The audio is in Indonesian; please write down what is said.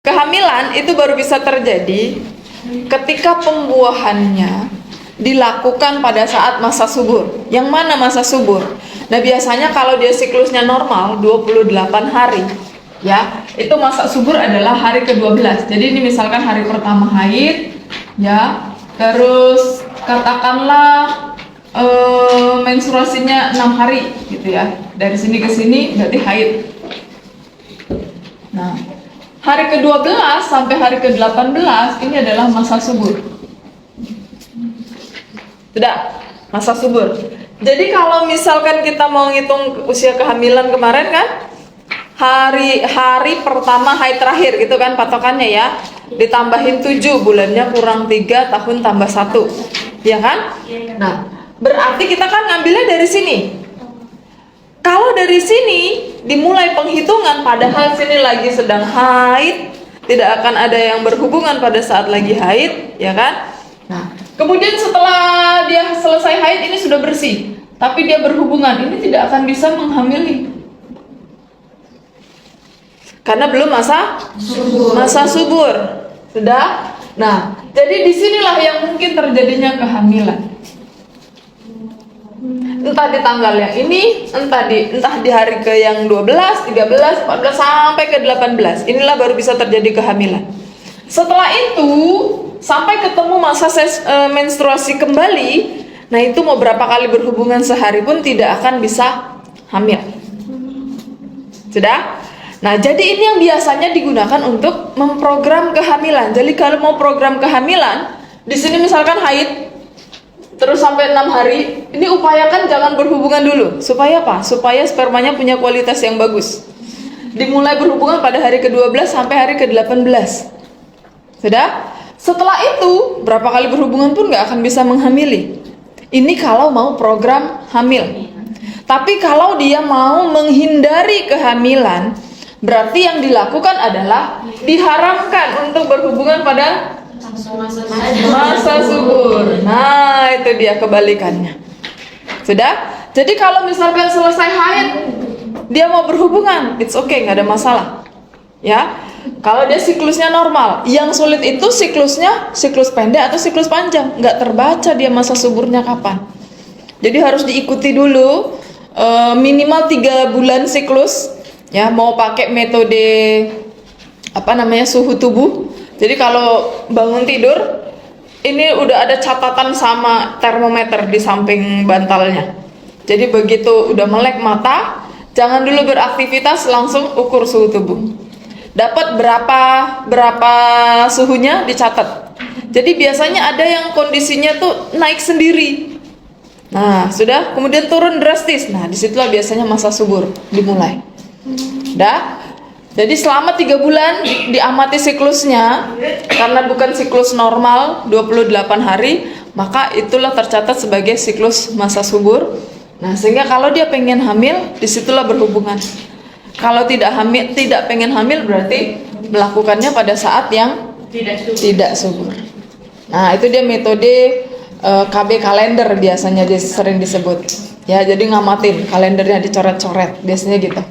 Kehamilan itu baru bisa terjadi ketika pembuahannya dilakukan pada saat masa subur. Yang mana masa subur? Nah, biasanya kalau dia siklusnya normal 28 hari, ya, itu masa subur adalah hari ke-12. Jadi ini misalkan hari pertama haid, ya, terus katakanlah menstruasinya 6 hari gitu ya. Dari sini ke sini berarti haid. Nah, hari ke-12 sampai hari ke-18 ini adalah masa subur. Sudah, masa subur. Jadi kalau misalkan kita mau ngitung usia kehamilan kemarin kan, hari pertama haid terakhir gitu kan patokannya ya, ditambahin 7, bulannya kurang 3, tahun tambah 1, ya kan? Nah, berarti kita kan ngambilnya dari sini. Kalau dari sini dimulai penghitungan, padahal sini lagi sedang haid, tidak akan ada yang berhubungan pada saat lagi haid, ya kan? Nah, kemudian setelah dia selesai haid ini sudah bersih, tapi dia berhubungan, ini tidak akan bisa menghamili, karena belum masa subur. Sudah? Nah, jadi disinilah yang mungkin terjadinya kehamilan. Entah di tanggal yang ini, entah di hari ke yang 12, 13, 14 sampai ke 18. Inilah baru bisa terjadi kehamilan. Setelah itu sampai ketemu masa menstruasi kembali, nah itu mau berapa kali berhubungan sehari pun tidak akan bisa hamil. Sudah? Nah, jadi ini yang biasanya digunakan untuk memprogram kehamilan. Jadi kalau mau program kehamilan, di sini misalkan haid terus sampai 6 hari, ini upayakan jangan berhubungan dulu. Supaya apa? Supaya spermanya punya kualitas yang bagus. Dimulai berhubungan pada hari ke-12 sampai hari ke-18. Sudah? Setelah itu, berapa kali berhubungan pun gak akan bisa menghamili. Ini kalau mau program hamil. Tapi kalau dia mau menghindari kehamilan, berarti yang dilakukan adalah diharamkan untuk berhubungan pada masa subur. Nah, itu dia kebalikannya. Sudah? Jadi kalau misalkan selesai haid dia mau berhubungan, it's okay, nggak ada masalah. Ya. Kalau dia siklusnya normal, yang sulit itu siklusnya siklus pendek atau siklus panjang, nggak terbaca dia masa suburnya kapan. Jadi harus diikuti dulu minimal 3 bulan siklus. Ya, mau pakai metode suhu tubuh. Jadi kalau bangun tidur, ini udah ada catatan sama termometer di samping bantalnya. Jadi begitu udah melek mata, jangan dulu beraktivitas, langsung ukur suhu tubuh. Dapat berapa suhunya dicatat. Jadi biasanya ada yang kondisinya tuh naik sendiri. Nah, sudah, kemudian turun drastis. Nah, disitulah biasanya masa subur dimulai. Dah. Jadi selama 3 bulan diamati siklusnya, karena bukan siklus normal 28 hari, maka itulah tercatat sebagai siklus masa subur. Nah, sehingga kalau dia pengen hamil, disitulah berhubungan. Kalau tidak pengen hamil, berarti melakukannya pada saat yang tidak subur. Nah, itu dia metode KB kalender biasanya sering disebut. Ya, jadi ngamatin kalendernya dicoret-coret, biasanya gitu.